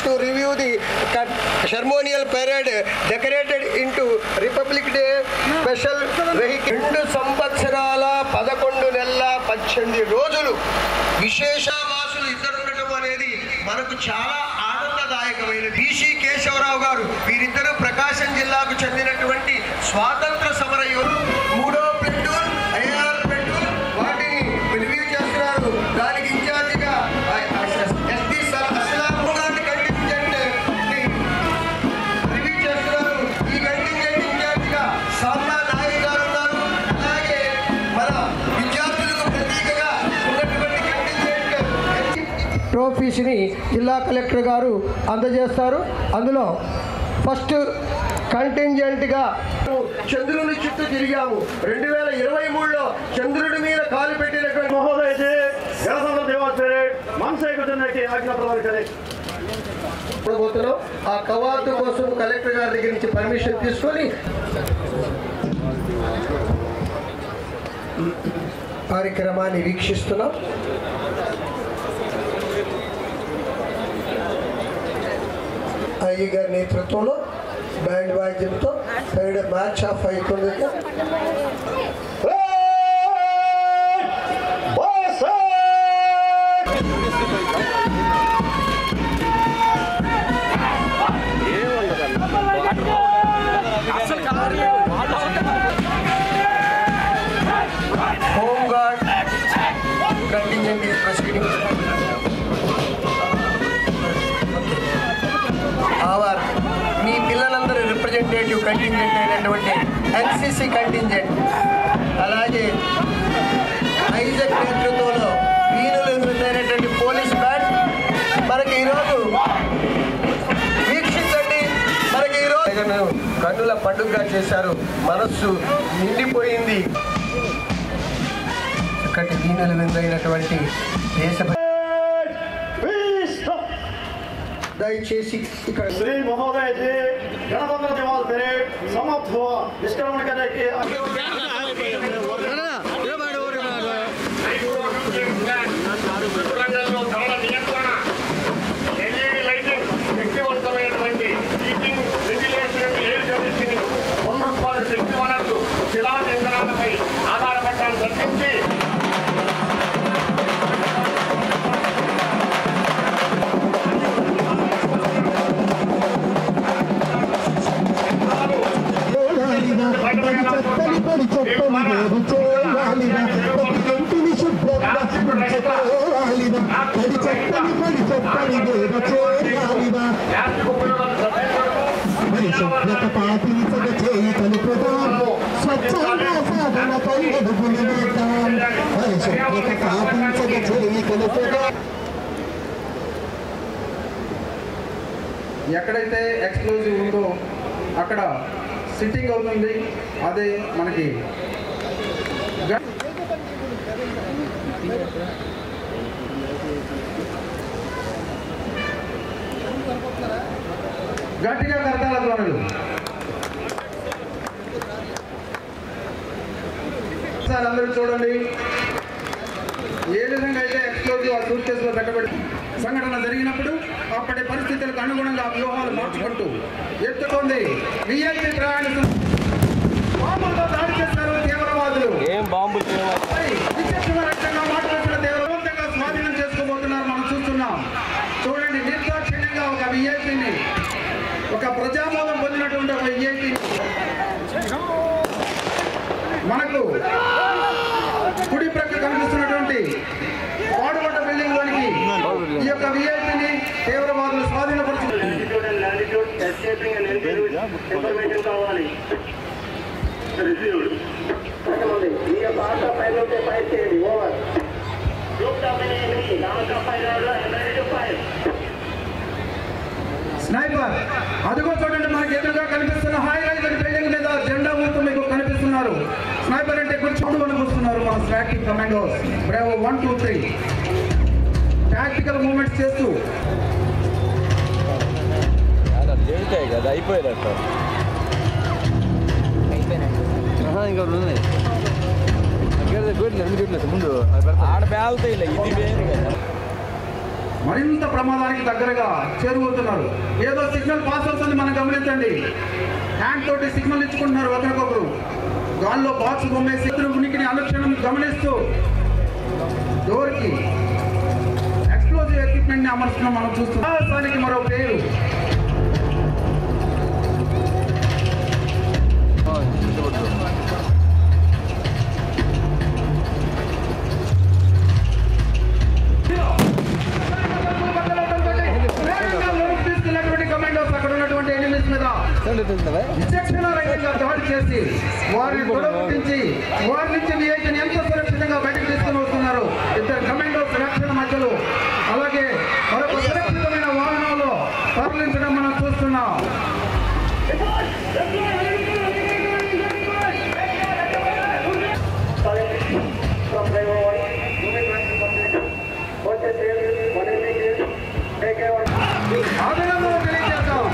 To review the ceremonial parade decorated into Republic Day special vehicle. 2 సంవత్సరాల 11 నెలల 18 రోజులు విశేష వాసులు ఇద్దరు ఉండటం అనేది మనకు చాలా ఆనందదాయకమైనది. బీసీ కేశవరావు గారు వీరిద్దరూ ప్రకాశం జిల్లాకు చెందినటువంటి స్వాతంత్ర సమర యోధులు. 3వ ప్లాటూన్ ఐఆర్ ప్లాటూన్ వాటిని రివ్యూ చేస్తున్నారు. దానికి ఇన్ఛార్జిగా ట్రోఫీస్ని జిల్లా కలెక్టర్ గారు అందజేస్తారు. అందులో ఫస్ట్ కంటింజెంట్గా చంద్రుని చుట్టూ తిరిగాము. 2023లో చంద్రుడి మీద కాలు పెట్టినటువంటి ఆ కవాతు కోసం కలెక్టర్ గారి దగ్గర నుంచి పర్మిషన్ తీసుకొని కార్యక్రమాన్ని వీక్షిస్తున్నాం. అయ్య గారి నేతృత్వంలో బ్యాండ్ వాయిద్యంతో మ్యాచ్ ఆఫ్ అవుతుంది. Home guard contingent is proceeding. మీ పిల్లలందరూ రిప్రజెంటేటివ్ కంటింజెంట్ అయినటువంటి ఎన్సిసి కంటింజెంట్, అలాగే ఐజక్ నేతృత్వంలో వీరులు ఎదురైనటువంటి పోలీస్ బ్యాండ్ మనకి ఈరోజు వీక్షించండి. మనకి ఈరోజు కన్నుల పండుగగా చేశారు. మనస్సు నిండిపోయింది. చక్కటి వీణులు విందైనటువంటి దేశ దయచేసి ఇక్కడ श्री महोदय जी गणतंत्र दिवस परेड समाप्त हुआ. निष्क्रमण करने के శక్తి వనరులు శిలా ఇంధనాలపై ఆధారపడటాన్ని తగ్గించి ఎక్కడైతే ఎక్స్ప్లోజివ్ ఉందో అక్కడ సిట్టింగ్ అవుతుంది. అదే మనకి గట్టిగా కరతాళ ధ్వనులు. సార్ అందరూ చూడండి ఏ విధంగా అయితే ఎక్స్ప్లోజివ్ ఆ సూట్ కేసులో పెట్టబడి సంఘటన జరిగినప్పుడు అప్పటి పరిస్థితులకు అనుగుణంగా వ్యూహాలు మార్చుకుంటూ ఎత్తుకుంది విఐపి ప్రయాణికులు బాంబులతో దాడి చేస్తారు తీవ్రవాదులు. విచక్షణరహితంగా మాట్లాడుతున్న తీవ్రవంతంగా స్వాధీనం చేసుకోబోతున్నారు. మనం చూస్తున్నాం. చూడండి, నిర్దాక్షిణ్యంగా ఒక విఐపిని, ఒక ప్రజామోదం పొందినటువంటి ఒక విఐపిని మనకు కుడి ప్రక్క కనిపిస్తున్నటువంటి పాడుపడ్డ బిల్డింగ్ లోనికి ఈ యొక్క విఐపిని తీవ్రవాదులు స్వాధీనపరుచుకున్నారు. ఈ యొక్క ఆట పైన ఫైర్ చేయండి. ఓవర్. స్నైపర్ అదిగో చూడండి, మనకి ఎదురుగా కనిపిస్తున్న హై రైజ్ బిల్డింగ్ మీద జెండా ఊపుతూ మీకు కనిపిస్తున్నారు. స్నైపర్ అంటే కూర్చోడు అని కూర్చున్నారు మన strategic commandos. Bravo 1 2 3 tactical movements చేస్తూ కదా అయిపోయేదట ఇంకా ఉన్నాయి ముందు ఆడ పేలుతా ఇలా ఇది మరింత ప్రమాదానికి దగ్గరగా చేరువవుతున్నారు. ఏదో సిగ్నల్ పాస్ అవుతుంది, మనం గమనించండి. హ్యాండ్ తోటి సిగ్నల్ ఇచ్చుకుంటున్నారు ఒకరికొకరు. గాల్లో బాక్స్ బొమ్మేసి ఉనికిని అనుక్షణం గమనిస్తూ డోర్కి ఎక్స్ప్లోజివ్ ఎక్విప్మెంట్ ని అమర్చడం మనం చూస్తున్నాం. సాహసానికి మరో పేరు. దాడి చేసి వారిని గొడవపించి వారి నుంచి వీఐని ఎంత సురక్షితంగా బయటకు తీసుకుని వస్తున్నారు. ఇద్దరు కమాండోస్ రక్షణ మధ్యలో, అలాగే మరొక సురక్షితమైన వాహనంలో తరలించడం మనం చూస్తున్నాం. అభినందనలు తెలియజేద్దాం.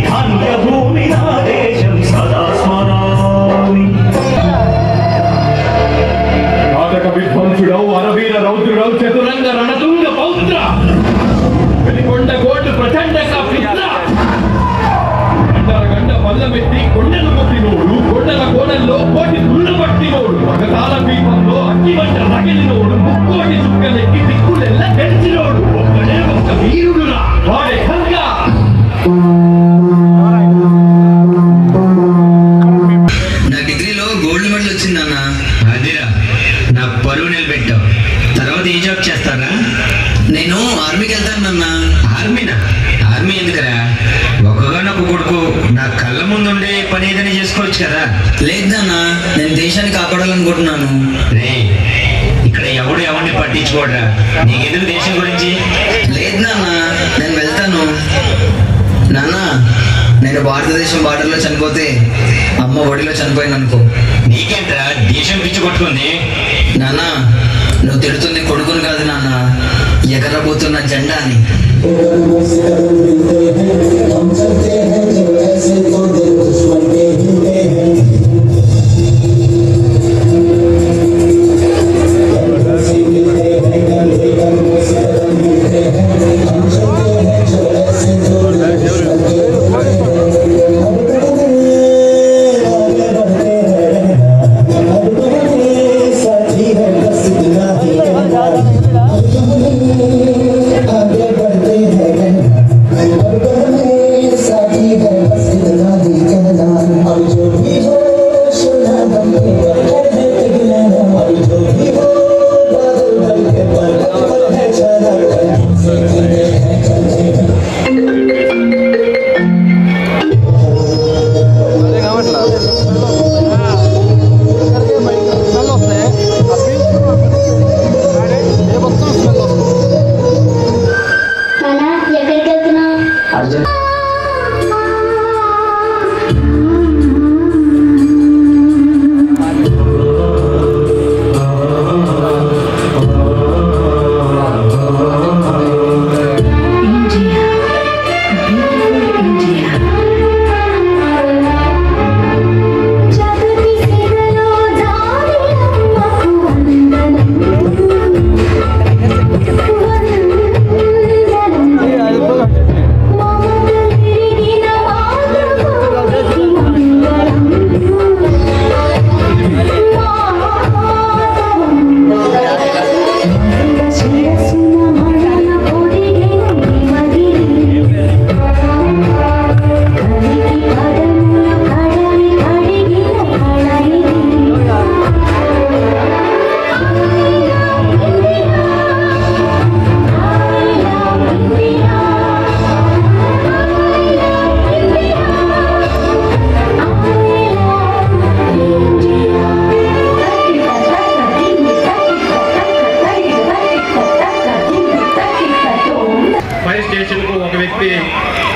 ధాన్యభూమి నా దేశం సదా స్మరామి. నాటక విధ్వంసుడౌ అరవీర రౌద్రుడౌ చతురంగ రణతుంగ పౌత్ర వెలికొండ కోటు ప్రచండ పిత్ర గండ పల్లమెత్తి కొండలు కొట్టినోడు కొండల కోడల్లో కోటి దుళ్ళబట్టినోడు ఒకకాల దీపంలో అగ్గిమంట రగిలినోడు ముక్కోటి చుక్కలెక్కి దిక్కులెల్ల తెరిచినోడు ఒక్కడే ఒక్క వీరుడురా వాడే హంగా. నా డిగ్రీలో గోల్డ్ మెడల్ వచ్చిందన్న. అదిరా నా పరువు నిలబెట్టావు. తర్వాత ఏ జాబ్ చేస్తారా? నేను ఆర్మీకి వెళ్తానన్నా. ఆర్మీనా? ఆర్మీ ఎందుకరా? ఒకగానొక కొడుకు నా కళ్ళ ముందుండే పని ఏదైనా చేసుకోవచ్చు కదా. లేదన్నా, నేను దేశాన్ని కాపాడాలనుకుంటున్నాను. రే, ఇక్కడ ఎవడు ఎవరిని పట్టించుకోడరా. నీకెందుకు దేశం గురించి? లేదు నాన్న, నేను వెళ్తాను. నాన్న, నేను భారతదేశం బార్డర్లో చనిపోతే అమ్మ ఒడిలో చనిపోయింది అనుకో. నీకేంట్రా దేశం పిచ్చి కొట్టుకుంది? నాన్న, నువ్వు తిడుతుంది కొడుకుని కాదు నాన్న, ఎగరబోతున్న జెండా అని.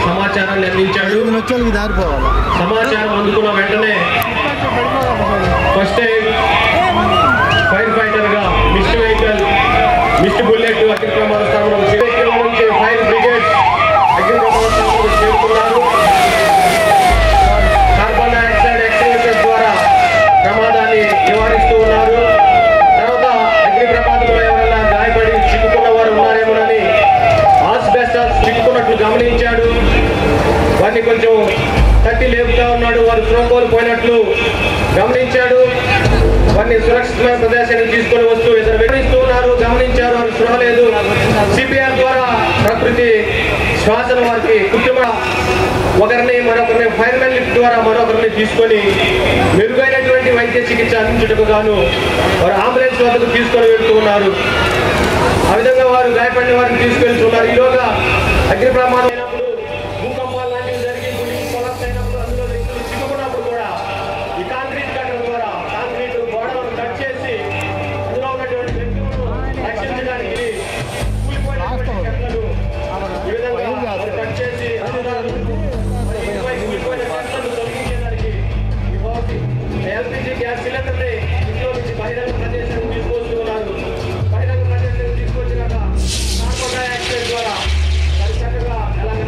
సమాచారాన్ని అందించాడు. సమాచారం అందుకున్న వెంటనే ఫస్ట్ ఎయిడ్ ఫైర్ ఫైటర్ గా మిస్ట్ వెహికల్, మిస్ట్ బుల్లెట్ అగ్ని ప్రమాద స్థానంలో నుంచి ఫైర్ బ్రిగేడ్ అగ్ని ప్రమాద స్థానంలో చేరుకున్నారు. కార్బన్ డైఆక్సైడ్ ఎక్స్టింగ్విషర్ ద్వారా ప్రమాదాన్ని నివారిస్తూ ఉన్నారు. తర్వాత అగ్ని ప్రమాదంలో ఎవరైనా గాయపడి చిక్కుకున్న వారు ఉన్నారేమోనని ఆస్బెస్టాస్ చిక్కుకున్నట్లు గమనించాడు. వారిని కొంచెం తట్టి లేపుతా ఉన్నాడు. వారు స్పృహ కోల్పోయినట్లు గమనించాడు. వారిని సురక్షితమైన ప్రదేశానికి తీసుకొని వస్తూ ఇద్దరు వెళ్తూ ఉన్నారు. గమనించారు, వారు స్పృహ లేదు. సిపిఆర్ ద్వారా ప్రకృతి శ్వాసను వారికి కృత్రిమ ఒకరిని మరొకరిని ఫైర్మెన్ లిఫ్ట్ ద్వారా మరొకరిని తీసుకొని మెరుగైనటువంటి వైద్య చికిత్స అందించుటకు గాను వారు అంబులెన్స్ వద్దకు తీసుకొని వెళ్తూ ఉన్నారు. ఆ విధంగా వారు గాయపడిన వారిని తీసుకెళ్తున్నారు. ఈలోగా అగ్ని ప్రమాదం అయినప్పుడు, భూకంపాలు లాంటివి జరిగి కొలాప్స్ అయినప్పుడు, అందులో వ్యక్తులు చిక్కుకున్నప్పుడు కూడా ఈ కాంక్రీట్ కట్టడం ద్వారా కాంక్రీట్ గోడలను కట్ చేసి అందులో ఉన్నటువంటి వ్యక్తులను రక్షించడానికి కూలిపోయినటువంటి కట్టలను ఈ విధంగా కట్ చేసి కూలిపోయిన కట్టలను తొలగించడానికి ఎల్పిజి గ్యాస్ సిలిండర్ని ఇంట్లో నుంచి బహిరంగ ప్రదేశానికి తీసుకొస్తూ ఉన్నారు. బహిరంగ ప్రదేశానికి తీసుకొచ్చినాక కార్బన్ డైఆక్సైడ్ ద్వారా చక్కగా ఎలాగ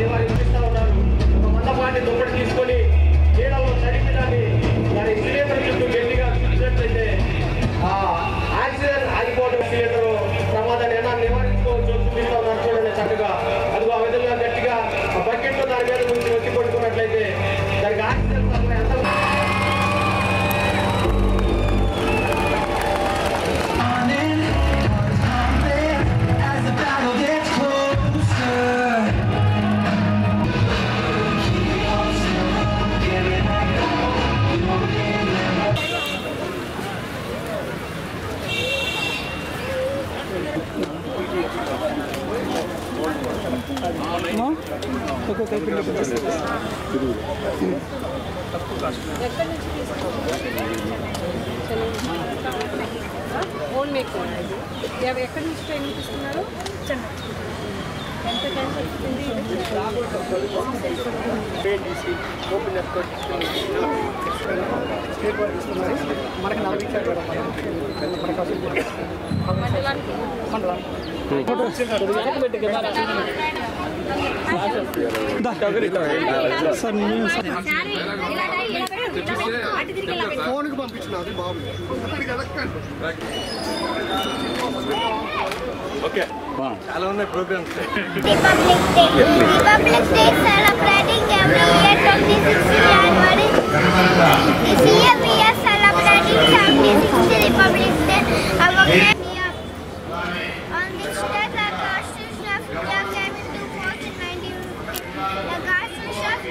ఎక్కడి నుంచి ఓన్ మేక్ ఎక్కడి నుంచి ట్రైనింగ్ తీసుకున్నారు? ఎంత టైం పడుతుంది? ఫోన్కి పంపించినది బాబు. ఓకే చాలా ఉన్నాయి programmes. Republic Day celebrating every year 26th January. This year we are celebrating 76th Republic Day. Our on this day the Constitution of India came into force in 1950. The Constitution of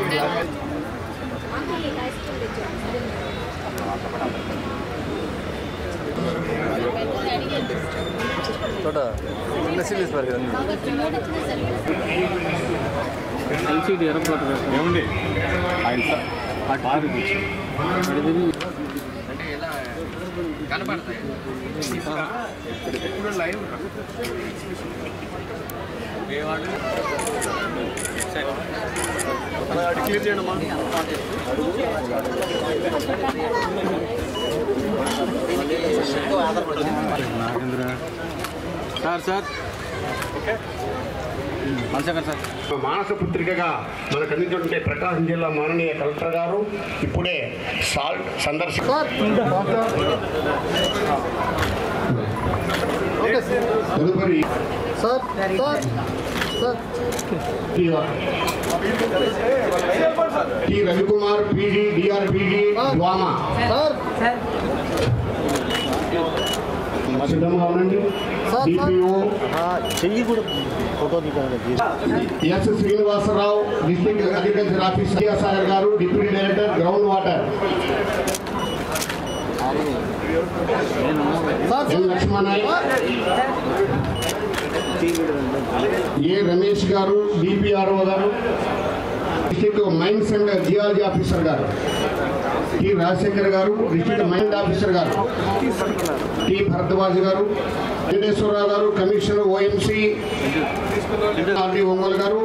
India LCD airport ఏమండి ఆయన కనపడతాయి ఇప్పుడు live clear చేయండి అమ్మా. Sir మానస పుత్రికగా మనకు అందించుంటే ప్రకాశం జిల్లా మాననీయ collector గారు ఇప్పుడే సాల్ట్ సందర్శన తదుపరి టి రవికుమార్ పీజీ డిఆర్పీజీ డ్వామా సిద్ధంగా ఉండండి. DPO S Srinivasarao district agriculture officer Vidyasagar గారు deputy director ground water N Lakshmanaiah A Ramesh గారు డిపిఆర్ఓ గారు district mines and geology officer గారు టి రాజశేఖర్ గారు డిస్ట్రిక్ట్ మైండ్ ఆఫీసర్ గారు టి భరద్వాజ్ గారు వెంకటేశ్వరరావు గారు కమిషనర్ ఓఎంసీ ఆర్డి ఒంగోలు గారు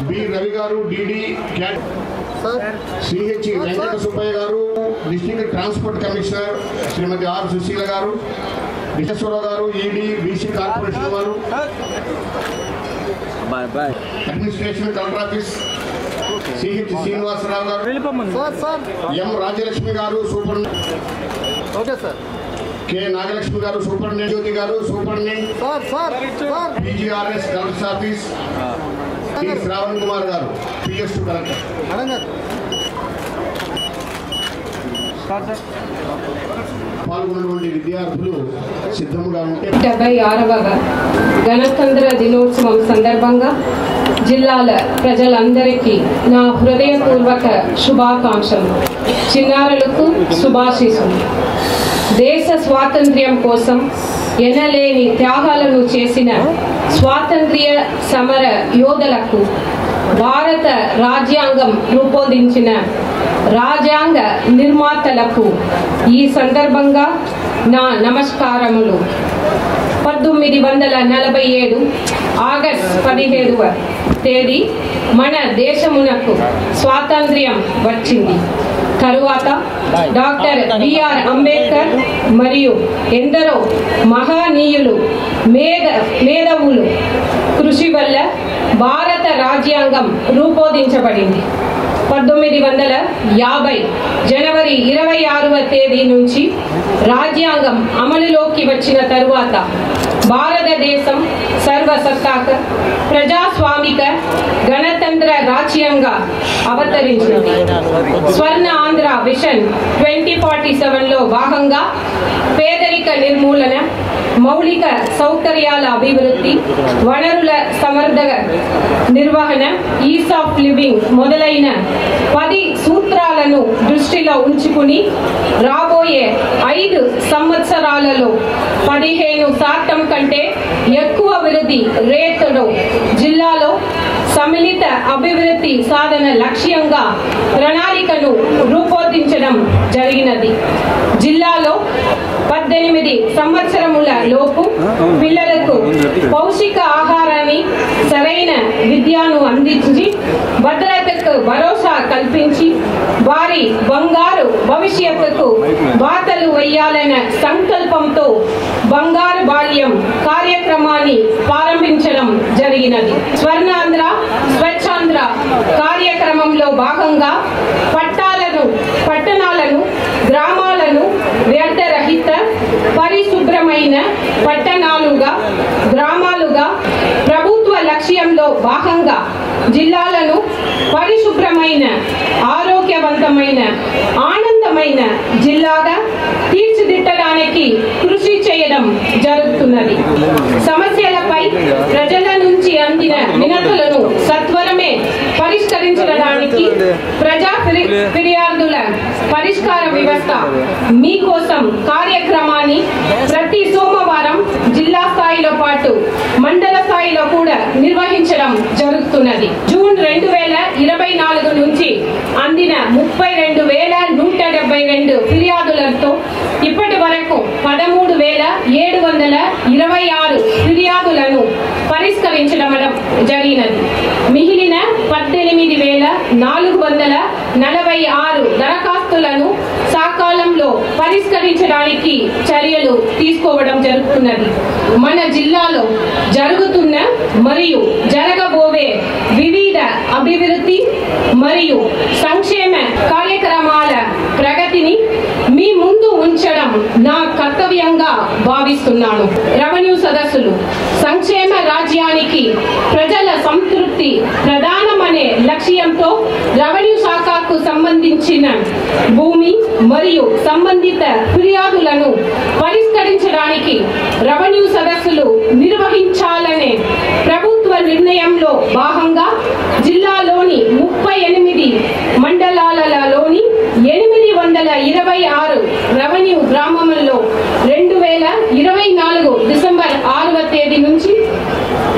B Ravi garu DD CAT CH Venkata Subbaiah garu district transport commissioner Shrimati R Sushila garu Visweswara Rao garu ED BC corporation వారు administration collector office CH Srinivasa Rao garu M Rajalakshmi garu superintendent okay sir K Nagalakshmi garu superintendent Jyothi garu superintendent PGRS collector office T Shravan Kumar garu పిఎస్2 collector పాల్గొన్నటువంటి విద్యార్థులు సిద్ధంగా ఉంటే 76వ గణతంత్ర దినోత్సవం సందర్భంగా జిల్లాల ప్రజలందరికీ నా హృదయపూర్వక శుభాకాంక్షలు. చిన్నారులకు శుభాశీస్సులు. దేశ స్వాతంత్ర్యం కోసం ఎనలేని త్యాగాలను చేసిన స్వాతంత్ర్య సమర యోధులకు భారత రాజ్యాంగం రూపొందించిన రాజ్యాంగ నిర్మాతలకు ఈ సందర్భంగా నా నమస్కారములు. 1947 ఆగస్టు 17వ తేదీ మన దేశమునకు స్వాతంత్ర్యం వచ్చింది. తరువాత డాక్టర్ బిఆర్ అంబేద్కర్ మరియు ఎందరో మహనీయులు మేధావులు కృషి వల్ల భారత రాజ్యాంగం రూపొందించబడింది. 1950 జనవరి 26వ తేదీ నుంచి రాజ్యాంగం అమలులోకి వచ్చిన తరువాత భారతదేశం సర్వసత్తాక ప్రజాస్వామిక గణతంత్ర రాజ్యంగా అవతరించింది. స్వర్ణ ఆంధ్ర విజన్ 2047లో భాగంగా పేదరిక నిర్మూలన, మౌలిక సౌకర్యాల అభివృద్ధి, వనరుల సమర్థ నిర్వహణ, ఈజ్ ఆఫ్ లివింగ్ మొదలైన 10 సూత్రాలను దృష్టిలో ఉంచుకుని రాబోయే 5 సంవత్సరాలలో 15% కంటే ఎక్కువ అభివృద్ధి రేటును జిల్లాలో సమ్మిళిత అభివృద్ధి సాధన లక్ష్యంగా ప్రణాళికను రూపొందించడం జరిగినది. జిల్లాలో 18 సంవత్సరముల లోపు పిల్లలకు పౌష్టిక ఆహారాన్ని, సరైన విద్యను అందించి భద్రతకు భరోసా కల్పించి వారి బంగారు భవిష్యత్తుకు బాటలు వేయాలన్న సంకల్పంతో బంగారు బాల్యం కార్యక్రమాన్ని ప్రారంభించడం జరిగినది. స్వర్ణాంధ్ర స్వచ్ఛాంధ్ర కార్యక్రమంలో భాగంగా పట్టణాలను గ్రామాలను వ్యర్థరహిత పరిశుభ్రమైన పట్టణాలుగా గ్రామాలుగా ప్రభుత్వ లక్ష్యంలో భాగంగా జిల్లాలను పరిశుభ్రమైన ఆరోగ్యవంతమైన ఆనందమైన జిల్లాగా తీర్చిదిద్దడానికి కృషి చేయడం జరుగుతున్నది. సమస్యలపై ప్రజల నుంచి అందిన వినతులను సత్వరమే పరిష్కరించడానికి ప్రజా ఫిర్యాదుల పరిష్కార వ్యవస్థ మీకోసం కార్యక్రమాన్ని ప్రతి సోమవారం జిల్లా స్థాయిలో పాటు మండల స్థాయిలో కూడా నిర్వహించడం జరుగుతున్నది. జూన్ 2024 నుంచి అందిన 32,172 ఫిర్యాదులతో ఇప్పటి వరకు 13,726 ఫిర్యాదులను పరిష్కరించడం జరిగినది. మిగిలిన 18,446 దరఖాస్తులను సకాలంలో పరిష్కరించడానికి చర్యలు తీసుకోవడం జరుగుతున్నది. మన జిల్లాలో జరుగుతున్న మరియు జరగబోయే వివిధ అభివృద్ధి మరియు సంక్షేమ కార్యక్రమాల ప్రగతిని మీ ముందు ఉంచడం నా కర్తవ్యంగా భావిస్తున్నాను. రెవెన్యూ సదస్సులు సంక్షేమ రాజ్యానికి ప్రజల సంతృప్తి ప్రధానమనే లక్ష్యంతో రెవెన్యూ శాఖకు సంబంధించిన భూమి మరియు సంబంధిత ఫిర్యాదులను పరిష్కరించడానికి రెవెన్యూ సదస్సులు నిర్వహించాలనే ప్రభుత్వ నిర్ణయంలో భాగంగా జిల్లాలోని 38 మండలాలలోని 826 రెవెన్యూ గ్రామాలలో 2024 డిసెంబర్ 6వ తేదీ నుంచి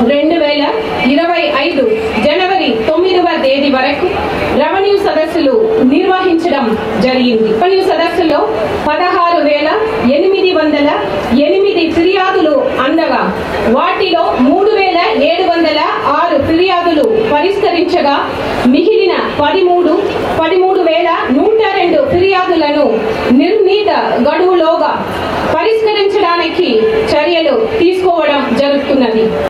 2025 జనవరి 9వ తేదీ వరకు రెవెన్యూ సదస్సులు నిర్వహించడం జరిగింది. రెవెన్యూ సదస్సులో 16,808 ఫిర్యాదులు అందగా వాటిలో 3,706 ఫిర్యాదులు పరిష్కరించగా మిగిలిన 13,102 ఫిర్యాదులను నిర్ణీత గడువులోగా పరిష్కరించడానికి చర్యలు తీసుకోవడం జరుగుతుంది.